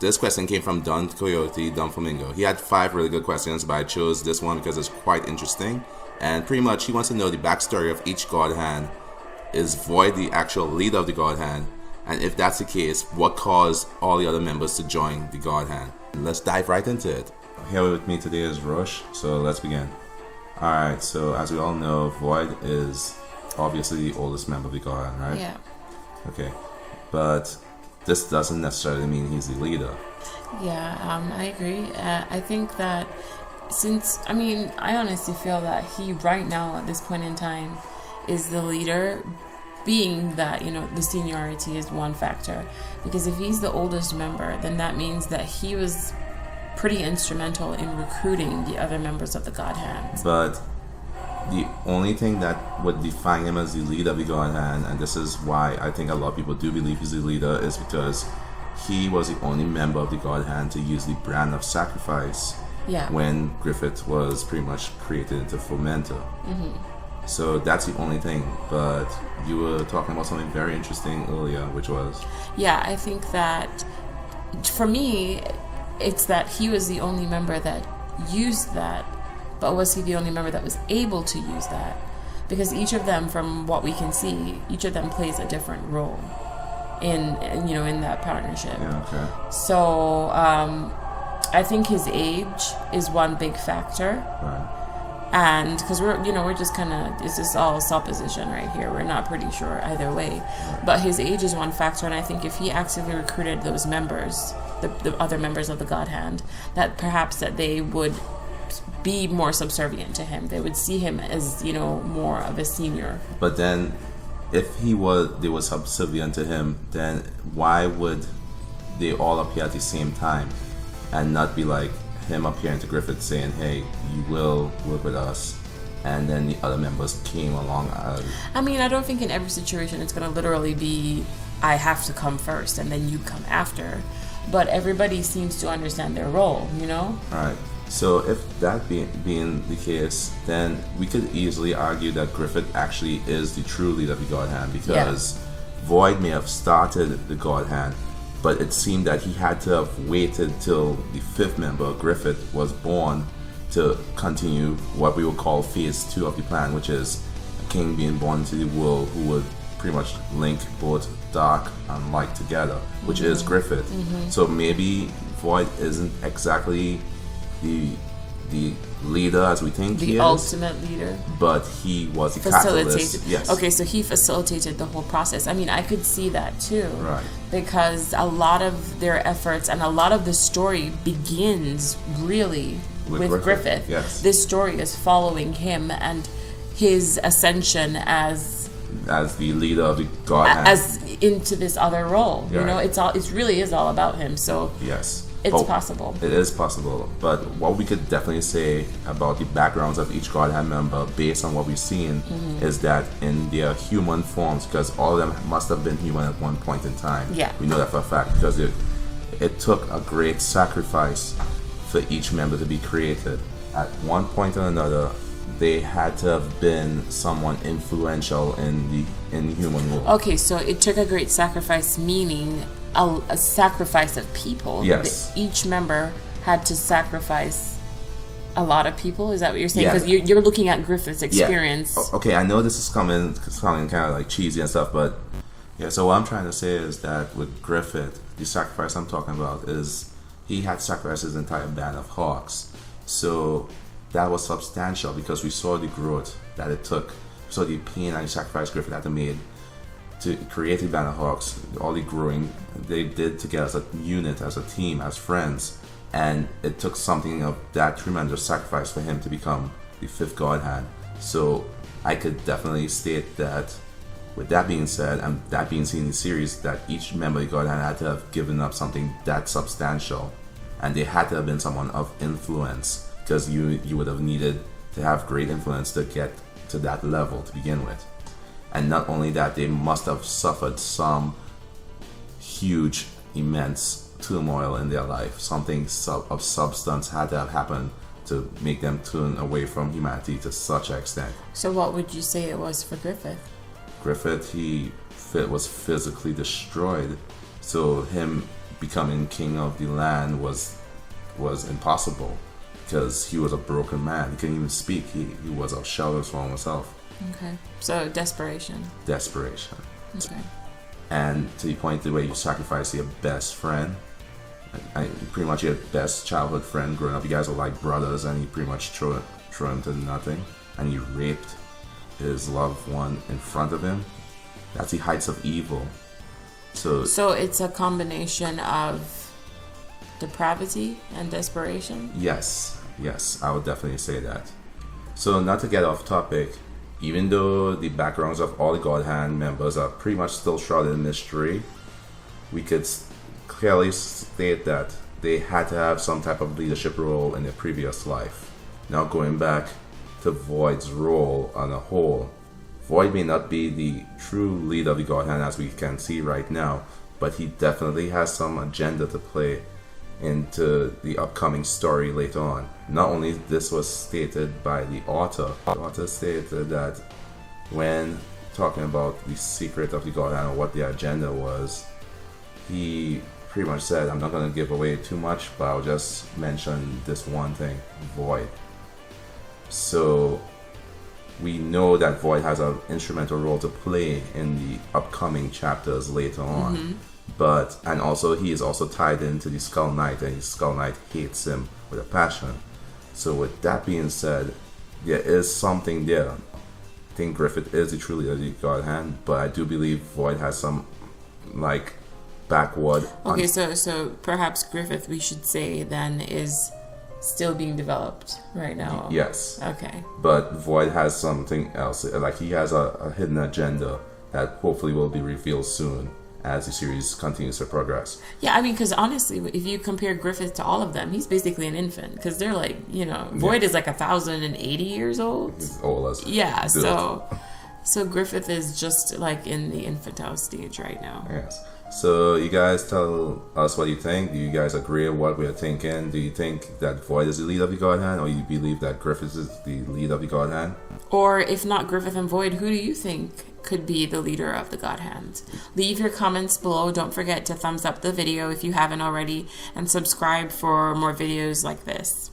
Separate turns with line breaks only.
this question came from Don Coyote, Don Flamingo. He had 5 really good questions, but I chose this one because it's quite interesting. And pretty much he wants to know the backstory of each God Hand. Is Void the actual leader of the God Hand? And if that's the case, what caused all the other members to join the God Hand? Let's dive right into it. Here with me today is Rush, so let's begin. Alright, so as we all know, Void is obviously the oldest member of the God Hand, right?
Yeah.
Okay, but this doesn't necessarily mean he's the leader.
Yeah, I agree. I think that I honestly feel that he right now at this point in time is the leader, being that, the seniority is one factor. Because if he's the oldest member, then that means that he was pretty instrumental in recruiting the other members of the God Hand.
But the only thing that would define him as the leader of the God Hand, and this is why I think a lot of people do believe he's the leader, is because he was the only member of the God Hand to use the brand of sacrifice when Griffith was pretty much created into Femto. Mm-hmm. So that's the only thing. But you were talking about something very interesting earlier, which was?
Yeah, I think that for me, it's that he was the only member that used that. But was he the only member that was able to use that? Because each of them, from what we can see, each of them plays a different role in that partnership.
Yeah, okay.
So I think his age is one big factor.
Right.
And because we're just kind of, it's just all supposition right here. We're not pretty sure either way. Right. But his age is one factor, and I think if he actively recruited those members, the other members of the God Hand, that perhaps that they would be more subservient to him. They would see him as, more of a senior.
But then, if they were subservient to him, then why would they all appear at the same time and not be like him appearing to Griffith saying, "Hey, you will work with us," and then the other members came along?
I don't think in every situation it's going to literally be, I have to come first and then you come after. But everybody seems to understand their role, All
right. So if that being the case, then we could easily argue that Griffith actually is the true leader of the God Hand, because Void may have started the God Hand, but it seemed that he had to have waited till the 5th member, Griffith, was born to continue what we would call phase 2 of the plan, which is a king being born into the world who would pretty much link both dark and light together, which is Griffith. Mm-hmm. So maybe Void isn't exactly the leader as we think he is.
The ultimate leader.
But he was the catalyst. Yes.
Okay, so he facilitated the whole process. I could see that too.
Right.
Because a lot of their efforts and a lot of the story begins really with Griffith.
Yes.
This story is following him and his ascension as
the leader of the God Hand.
As into this other role.
Right.
It really is all about him. So
yes.
It's possible.
It is possible. But what we could definitely say about the backgrounds of each God Hand member, based on what we've seen, is that in their human forms, because all of them must have been human at one point in time.
Yeah.
We know that for a fact, because it took a great sacrifice for each member to be created. At one point or another, they had to have been someone influential in the human world.
Okay, so it took a great sacrifice, meaning a sacrifice of people.
Yes.
Each member had to sacrifice a lot of people. Is that what you're saying? Because you're looking at Griffith's experience.
Yeah. Okay, I know this is coming kind of like cheesy and stuff, but so what I'm trying to say is that with Griffith, the sacrifice I'm talking about is he had sacrificed his entire band of hawks. So that was substantial because we saw the growth that it took. We saw the pain and the sacrifice Griffith had to make to create the band of hawks, all the growing they did together as a unit, as a team, as friends. And it took something of that tremendous sacrifice for him to become the 5th God Hand. So I could definitely state that, with that being said, and that being seen in the series, that each member of the God Hand had to have given up something that substantial. And they had to have been someone of influence, because you would have needed to have great influence to get to that level to begin with. And not only that, they must have suffered some huge, immense turmoil in their life. Something of substance had to have happened to make them turn away from humanity to such an extent.
So what would you say it was for Griffith?
Griffith, he was physically destroyed. So him becoming king of the land was impossible because he was a broken man. He couldn't even speak. He was a shell of himself.
Okay. So desperation.
Desperation.
Okay.
And to the point the way you sacrifice your best friend, pretty much your best childhood friend growing up. You guys were like brothers, and he pretty much threw him to nothing, and he raped his loved one in front of him. That's the heights of evil. So it's a combination of
depravity and desperation?
Yes, I would definitely say that. So not to get off topic, even though the backgrounds of all the God Hand members are pretty much still shrouded in mystery, we could clearly state that they had to have some type of leadership role in their previous life. Now going back to Void's role on a whole, Void may not be the true leader of the God Hand as we can see right now, but he definitely has some agenda to play into the upcoming story later on. Not only this was stated by the author stated that when talking about the secret of the God Hand or what the agenda was, he pretty much said, I'm not going to give away too much, but I'll just mention this one thing, Void. So we know that Void has an instrumental role to play in the upcoming chapters later on. Mm-hmm. And also he is also tied into the Skull Knight, and the Skull Knight hates him with a passion. So with that being said, there is something there. I think Griffith is the true leader of the God Hand, but I do believe Void has some backward.
Okay, so perhaps Griffith, we should say then, is still being developed right now.
Yes.
Okay.
But Void has something else. Like he has a hidden agenda that hopefully will be revealed soon as the series continues to progress.
Yeah, I mean, because honestly, if you compare Griffith to all of them, he's basically an infant. Because they're like, Void is like 1,080 years old.
He's old as
yeah, so Griffith is just like in the infantile stage right now.
Yes. So you guys tell us what you think. Do you guys agree with what we're thinking? Do you think that Void is the lead of the God Hand, or you believe that Griffith is the lead of the God Hand?
Or if not Griffith and Void, who do you think could be the leader of the God Hand? Leave your comments below. Don't forget to thumbs up the video if you haven't already, and subscribe for more videos like this.